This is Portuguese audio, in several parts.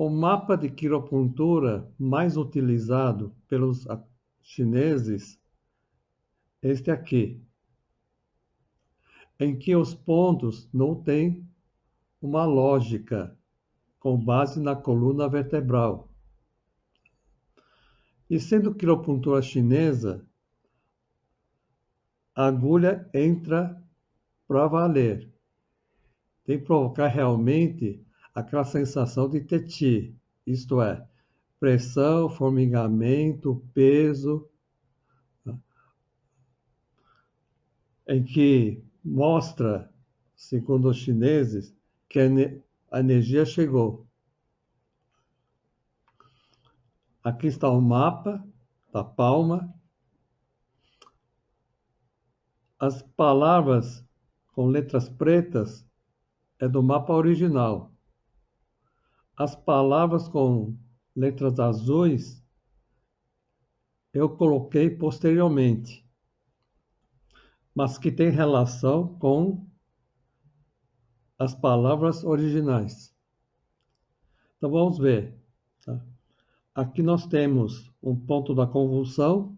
O mapa de quiropuntura mais utilizado pelos chineses é este aqui, em que os pontos não têm uma lógica com base na coluna vertebral. E sendo quiropuntura chinesa, a agulha entra para valer. Tem que provocar realmente aquela sensação de teti, isto é, pressão, formigamento, peso, em que mostra, segundo os chineses, que a energia chegou. Aqui está o mapa da palma. As palavras com letras pretas é do mapa original. As palavras com letras azuis eu coloquei posteriormente, mas que tem relação com as palavras originais. Então vamos ver. Tá? Aqui nós temos um ponto da convulsão,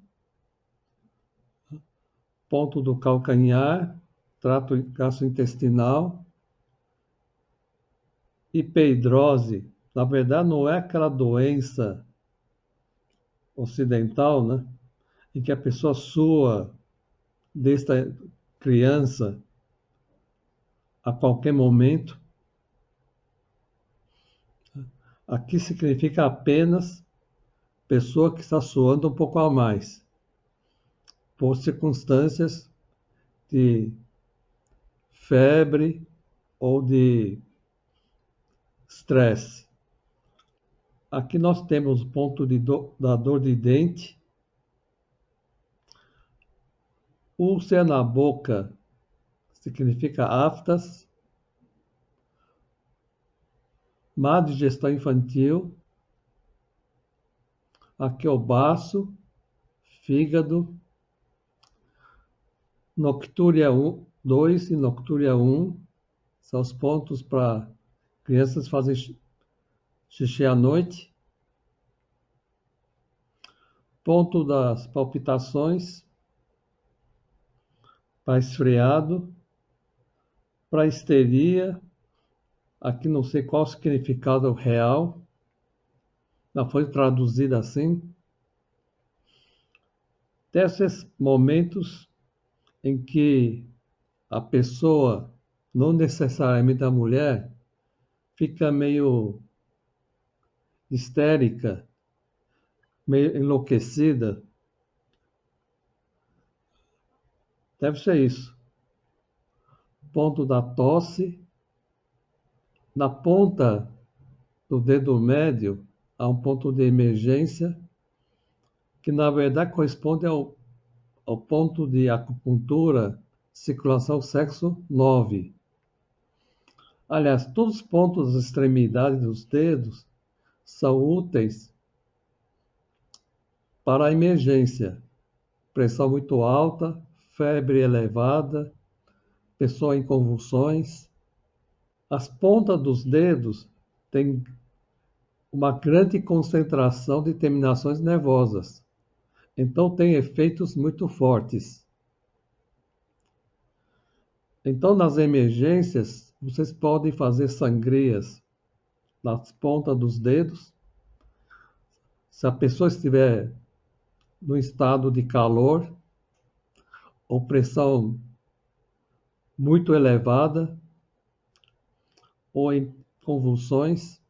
ponto do calcanhar, trato gastrointestinal, hiperidrose. Na verdade, não é aquela doença ocidental, né? Em que a pessoa sua desta criança a qualquer momento. Aqui significa apenas pessoa que está suando um pouco a mais, por circunstâncias de febre ou de estresse. Aqui nós temos o ponto da dor de dente, úlcera na boca significa aftas, má digestão infantil, aqui é o baço, fígado, noctúria 2 e noctúria 1, são os pontos para crianças fazerem xixi à noite. Ponto das palpitações, para esfriado, para histeria, aqui não sei qual o significado real, não foi traduzida assim. Desses momentos em que a pessoa, não necessariamente a mulher, fica meio histérica, meio enlouquecida. Deve ser isso. Ponto da tosse. Na ponta do dedo médio há um ponto de emergência, que na verdade corresponde ao ponto de acupuntura, circulação sexo 9. Aliás, todos os pontos das extremidades dos dedos são úteis para a emergência. Pressão muito alta, febre elevada, pessoa em convulsões. As pontas dos dedos têm uma grande concentração de terminações nervosas, então tem efeitos muito fortes. Então, nas emergências, vocês podem fazer sangrias nas pontas dos dedos. Se a pessoa estiver no estado de calor ou pressão muito elevada, ou em convulsões,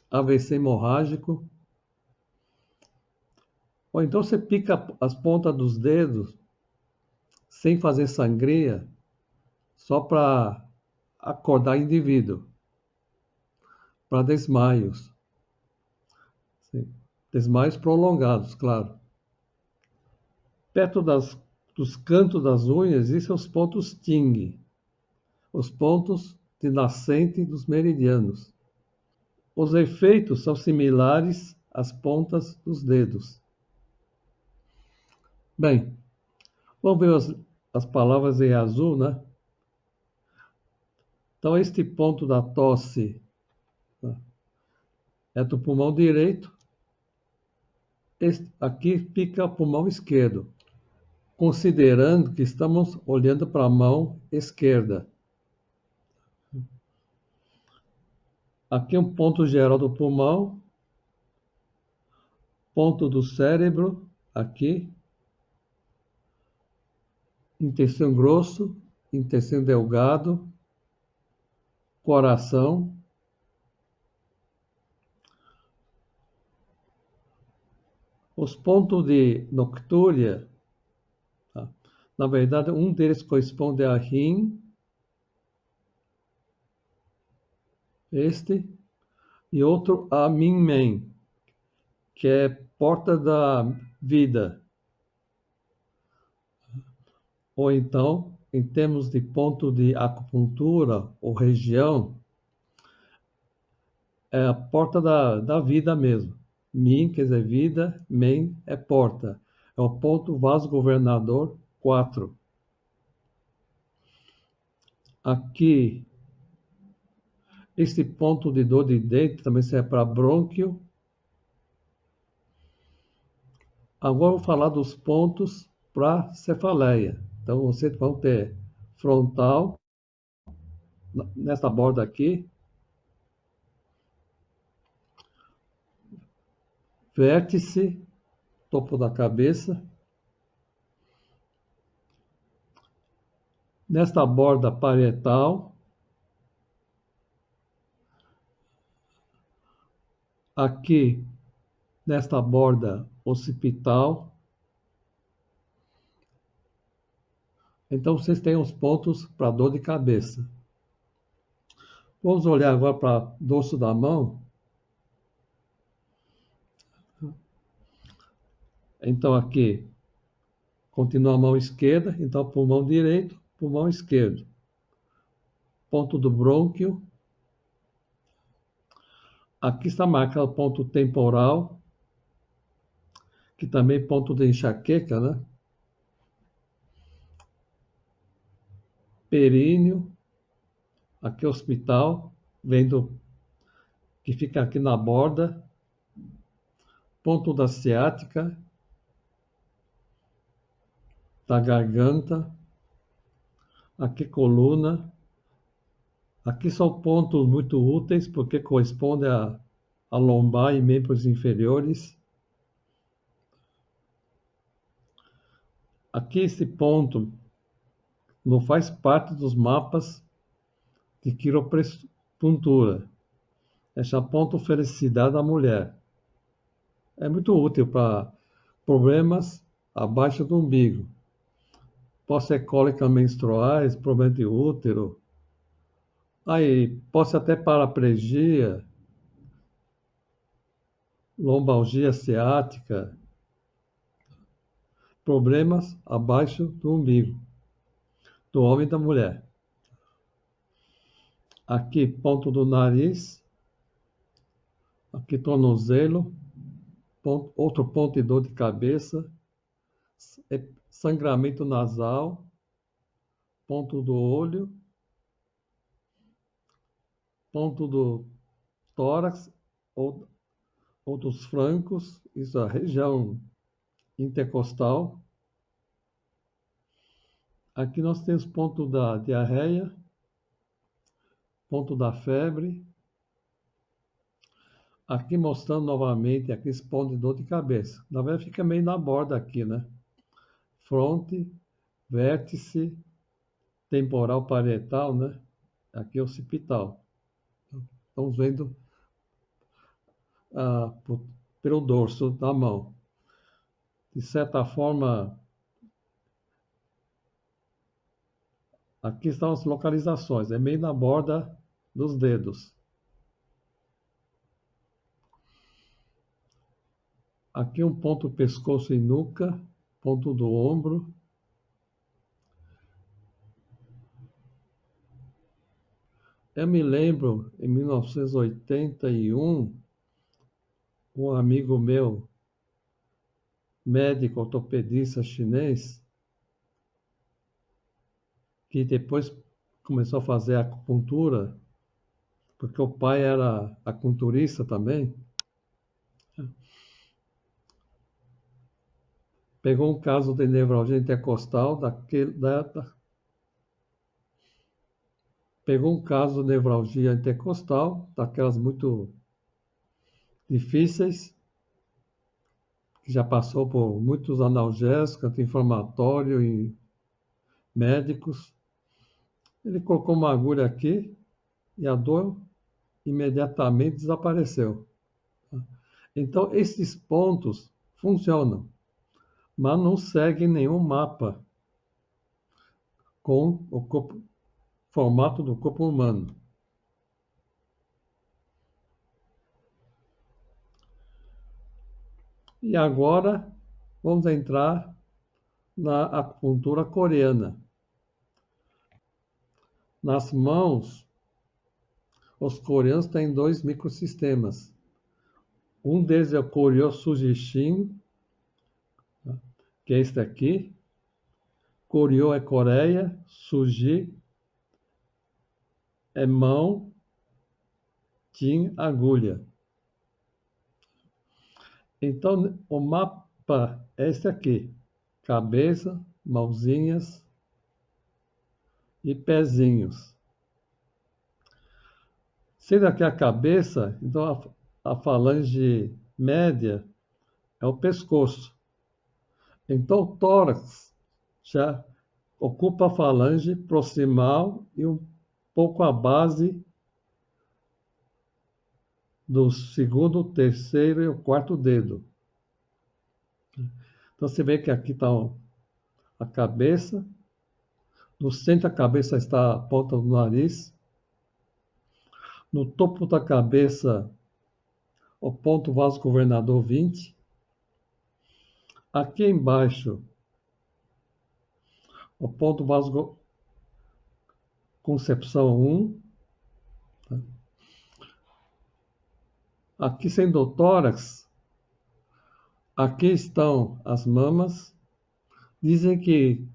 AVC hemorrágico, ou então você pica as pontas dos dedos sem fazer sangria, só para acordar indivíduo, para desmaios. Sim. Desmaios prolongados, claro. Perto dos cantos das unhas existem os pontos Ting, os pontos de nascente dos meridianos. Os efeitos são similares às pontas dos dedos. Bem, vamos ver as palavras em azul, né? Então, este ponto da tosse, né? é do pulmão direito. Aqui fica o pulmão esquerdo, considerando que estamos olhando para a mão esquerda. Aqui um ponto geral do pulmão, ponto do cérebro, aqui, intestino grosso, intestino delgado, coração. Os pontos de noctúria, tá? Na verdade, um deles corresponde a rim, este, e outro a Minmen, que é porta da vida. Ou então, em termos de ponto de acupuntura ou região, é a porta da vida mesmo. Min quer dizer vida, Men é porta. É o ponto vasogovernador 4. Aqui, esse ponto de dor de dente também serve para brônquio. Agora eu vou falar dos pontos para cefaleia. Então, vocês vão ter frontal, nessa borda aqui, vértice, topo da cabeça. Nesta borda parietal, aqui nesta borda occipital. Então vocês têm os pontos para dor de cabeça. Vamos olhar agora para o dorso da mão. Então aqui continua a mão esquerda, então pulmão direito, pulmão esquerdo. Ponto do brônquio. Aqui está marcado o ponto temporal, que também é ponto de enxaqueca, né? Períneo, aqui hospital, vendo que fica aqui na borda. Ponto da ciática, da garganta, aqui coluna. Aqui são pontos muito úteis porque correspondem a lombar e membros inferiores. Aqui esse ponto não faz parte dos mapas de quiropuntura. É chamado ponto felicidade da mulher. É muito útil para problemas abaixo do umbigo. Pode ser cólicas menstruais, problema de útero. Aí, pode ser até paraplegia, lombalgia ciática, problemas abaixo do umbigo, do homem e da mulher. Aqui, ponto do nariz, aqui tornozelo, outro ponto de dor de cabeça, sangramento nasal, ponto do olho, ponto do tórax ou dos flancos, isso é a região intercostal. Aqui nós temos ponto da diarreia, ponto da febre. Aqui mostrando novamente aqui esse ponto de dor de cabeça. Na verdade fica meio na borda aqui, né? Fronte, vértice, temporal parietal, né? Aqui é occipital. Estamos vendo pelo dorso da mão. De certa forma, aqui estão as localizações, é meio na borda dos dedos. Aqui um ponto pescoço e nuca, ponto do ombro. Eu me lembro, em 1981, um amigo meu, médico ortopedista chinês, que depois começou a fazer acupuntura, porque o pai era acupunturista também. Pegou um caso de nevralgia intercostal, pegou um caso de nevralgia intercostal, daquelas muito difíceis, que já passou por muitos analgésicos, anti-inflamatório e médicos. Ele colocou uma agulha aqui e a dor imediatamente desapareceu. Então, esses pontos funcionam, mas não seguem nenhum mapa com o formato do corpo humano. E agora vamos entrar na acupuntura coreana. Nas mãos, os coreanos têm dois microsistemas. Um deles é o Koryo Sujishin, que é este aqui. Koryo é Coreia, Suji é mão, Jin agulha. Então, o mapa é esse aqui: cabeça, mãozinhas e pezinhos. Sendo aqui a cabeça, então a falange média é o pescoço. Então, o tórax já ocupa a falange proximal e um pouco a base do segundo, terceiro e o quarto dedo. Então, você vê que aqui está a cabeça, no centro da cabeça está a ponta do nariz, no topo da cabeça, o ponto vasogovernador 20, aqui embaixo, o ponto vasoconcepção 1, tá? Aqui sendo o tórax, aqui estão as mamas. Dizem que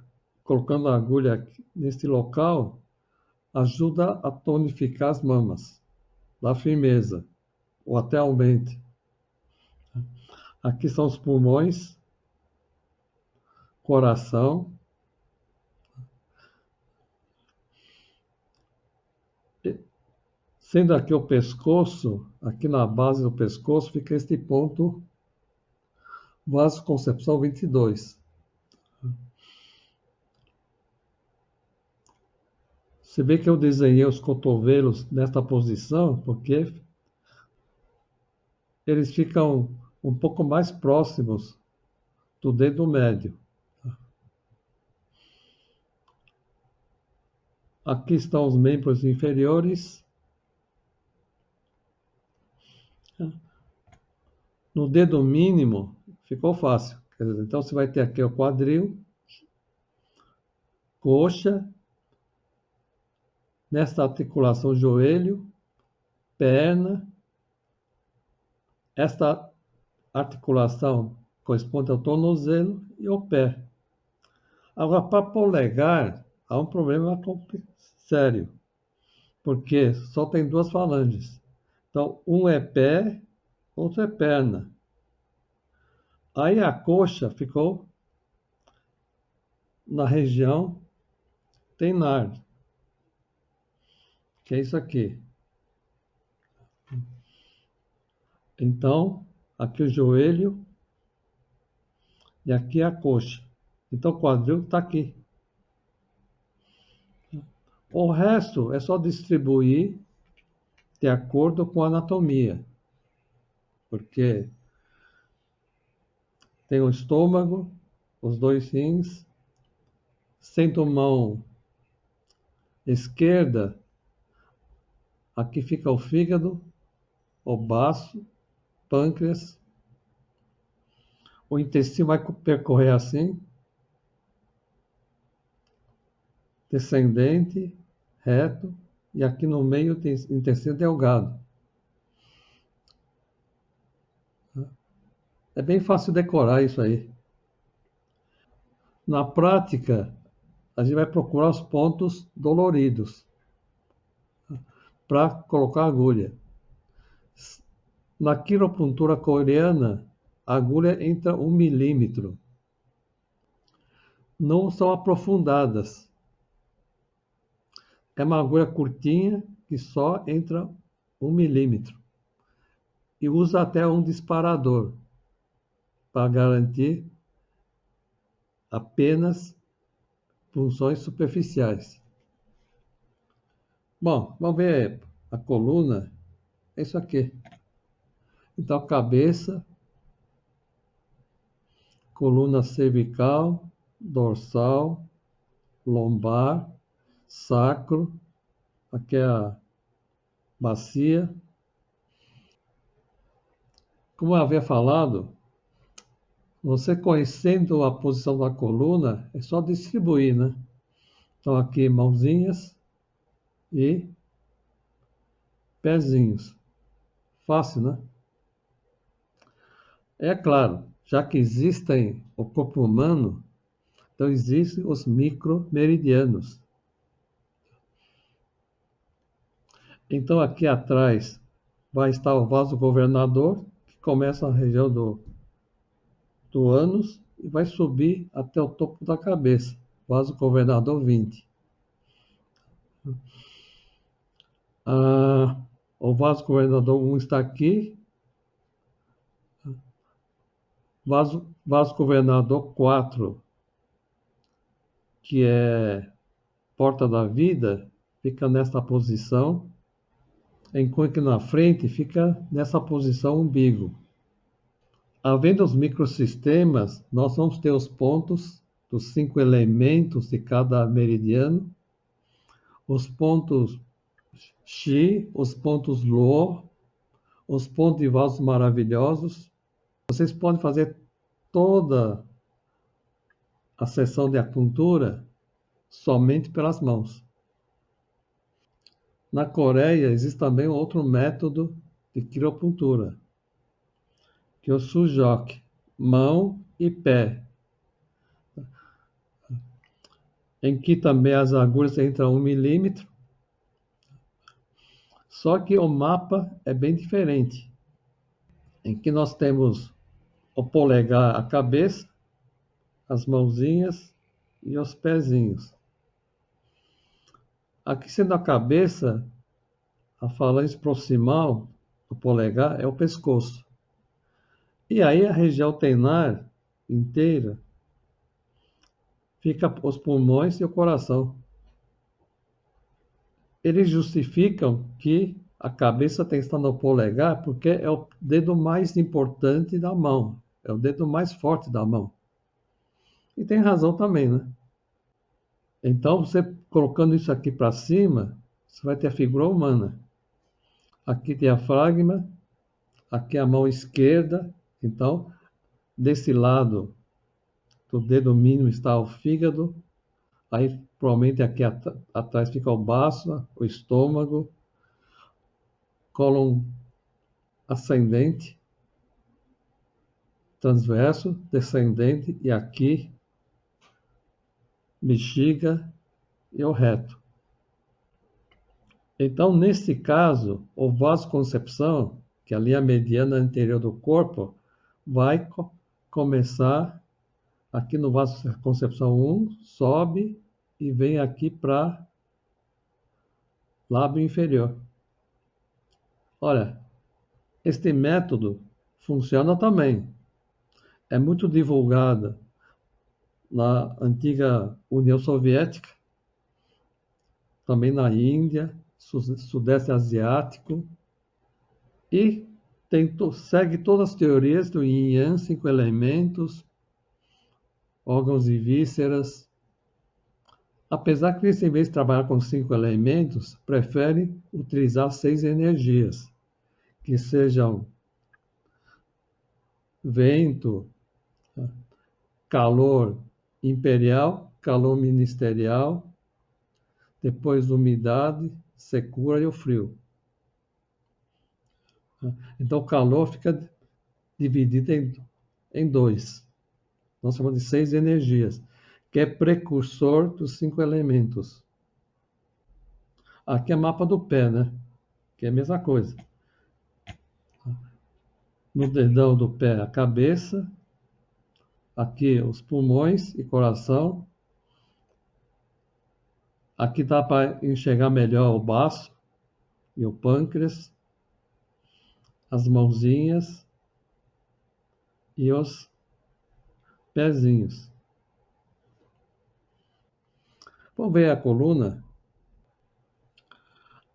colocando a agulha neste local ajuda a tonificar as mamas, dá firmeza, ou até aumente. Aqui são os pulmões, coração. Sendo aqui o pescoço, aqui na base do pescoço fica este ponto vasoconcepção 22. Você vê que eu desenhei os cotovelos nesta posição porque eles ficam um pouco mais próximos do dedo médio. Aqui estão os membros inferiores. No dedo mínimo, ficou fácil. Então, você vai ter aqui o quadril, coxa, nesta articulação joelho, perna. Esta articulação corresponde ao tornozelo e ao pé. Agora, para polegar, há um problema sério, porque só tem duas falanges. Então, um é pé, outro é perna. Aí a coxa ficou na região tenar, que é isso aqui. Então, aqui o joelho e aqui a coxa. Então, o quadril está aqui. O resto é só distribuir de acordo com a anatomia, porque tem o estômago, os dois rins, sendo mão esquerda, aqui fica o fígado, o baço, pâncreas. O intestino vai percorrer assim, descendente, reto, e aqui no meio tem intestino delgado. É bem fácil decorar isso aí. Na prática, a gente vai procurar os pontos doloridos. para colocar agulha. Na quiropuntura coreana, a agulha entra 1 milímetro. Não são aprofundadas. É uma agulha curtinha que só entra 1 milímetro. E usa até um disparador para garantir apenas punções superficiais. Bom, vamos ver a coluna. É isso aqui. Então, cabeça, coluna cervical, dorsal, lombar, sacro, aqui é a bacia. Como eu havia falado, você conhecendo a posição da coluna, é só distribuir, né? Então, aqui mãozinhas e pezinhos. Fácil, né? É claro, já que existem o corpo humano, então existem os micromeridianos. Então, aqui atrás vai estar o vaso governador, que começa na região do ânus e vai subir até o topo da cabeça, vaso governador 20. O vaso governador 1 está aqui, vaso governador 4, que é porta da vida, fica nesta posição, enquanto que na frente fica nessa posição umbigo. Havendo os microsistemas, nós vamos ter os pontos dos 5 elementos de cada meridiano, os pontos Xi, os pontos Luo, os pontos de vasos maravilhosos. Vocês podem fazer toda a sessão de acupuntura somente pelas mãos. Na Coreia existe também outro método de quiropuntura, que é o Sujok, mão e pé, em que também as agulhas entram 1 milímetro, só que o mapa é bem diferente, em que nós temos o polegar, a cabeça, as mãozinhas e os pezinhos. Aqui sendo a cabeça, a falange proximal do polegar é o pescoço. E aí a região ulnar inteira fica os pulmões e o coração. Eles justificam que a cabeça tem que estar no polegar porque é o dedo mais importante da mão, é o dedo mais forte da mão. E tem razão também, né? Então, você colocando isso aqui para cima, você vai ter a figura humana. Aqui tem diafragma, aqui a mão esquerda. Então, desse lado do dedo mínimo está o fígado. Aí, provavelmente, aqui atrás fica o baço, o estômago, cólon ascendente, transverso, descendente e aqui bexiga e o reto. Então, nesse caso, o vasoconcepção, que é a linha mediana anterior do corpo, vai começar aqui no vasoconcepção 1, sobe e vem aqui para lábio inferior. Olha, este método funciona também. É muito divulgada na antiga União Soviética, também na Índia, Sudeste Asiático, e segue todas as teorias do Yin Yang, 5 elementos, órgãos e vísceras. Apesar que eles, em vez de trabalhar com 5 elementos, preferem utilizar 6 energias, que sejam vento, calor imperial, calor ministerial, depois umidade, secura e o frio. Então o calor fica dividido em 2. Nós chamamos de 6 energias, que é precursor dos 5 elementos. Aqui é mapa do pé, né? que é a mesma coisa. No dedão do pé, a cabeça, aqui os pulmões e coração. Aqui dá para enxergar melhor o baço e o pâncreas, as mãozinhas e os pezinhos. Vamos ver a coluna.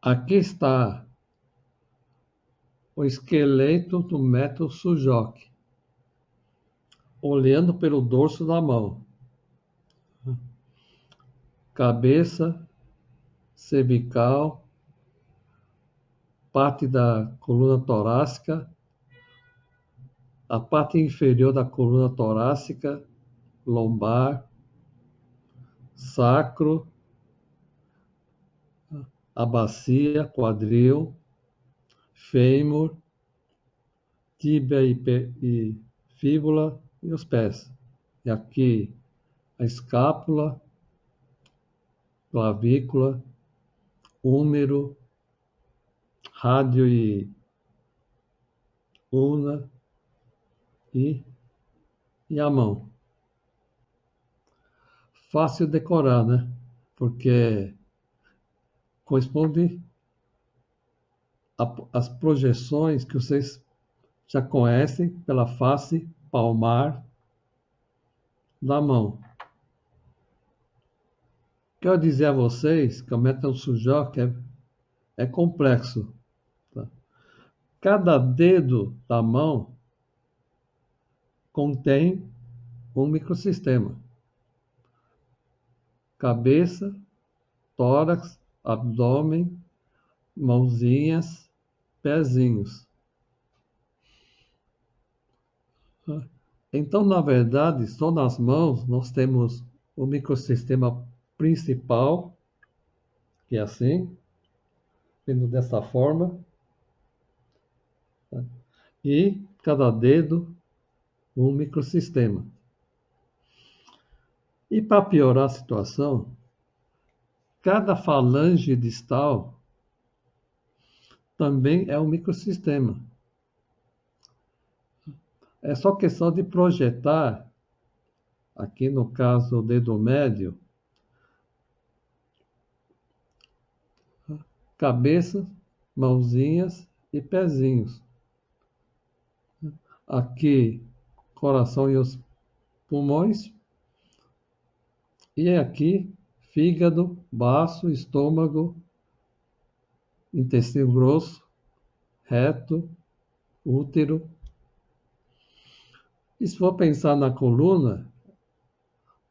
Aqui está o esqueleto do método Sujoki, olhando pelo dorso da mão. Cabeça, cervical, parte da coluna torácica, a parte inferior da coluna torácica, lombar, sacro, a bacia, quadril, fêmur, tíbia e fíbula e os pés. E aqui a escápula, clavícula, úmero, rádio e ulna e, e a mão. Fácil decorar, né? Porque corresponde às projeções que vocês já conhecem pela face palmar da mão. Quero dizer a vocês que o método Sujoki é complexo. Tá? Cada dedo da mão contém um microsistema. Cabeça, tórax, abdômen, mãozinhas, pezinhos. Então, na verdade, só nas mãos nós temos o microsistema principal, que é assim, vindo dessa forma, tá? E cada dedo um microsistema. E para piorar a situação, cada falange distal também é um microsistema. É só questão de projetar, aqui no caso o dedo médio, cabeça, mãozinhas e pezinhos. Aqui, coração e os pulmões. E aqui, fígado, baço, estômago, intestino grosso, reto, útero. E se for pensar na coluna,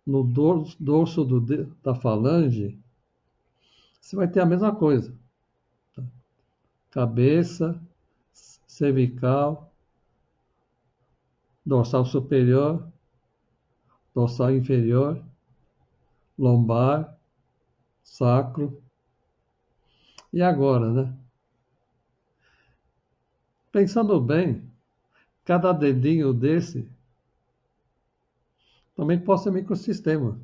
no dorso da falange, você vai ter a mesma coisa. Tá? Cabeça, cervical, dorsal superior, dorsal inferior, lombar, sacro. E agora, né? Pensando bem, cada dedinho desse também pode ser microsistema.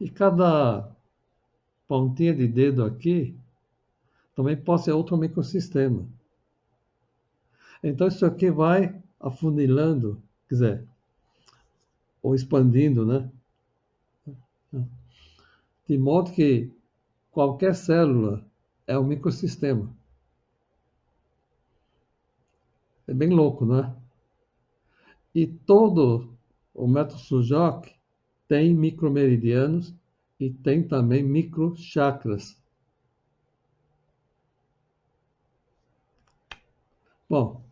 E cada pontinha de dedo aqui também pode ser outro microsistema. Então isso aqui vai afunilando, quer dizer, ou expandindo, né? De modo que qualquer célula é um microsistema. É bem louco, né? E todo o método Sujoki tem micromeridianos e tem também microchakras. Bom,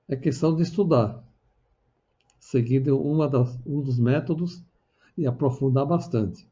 é questão de estudar, seguindo um dos métodos e aprofundar bastante.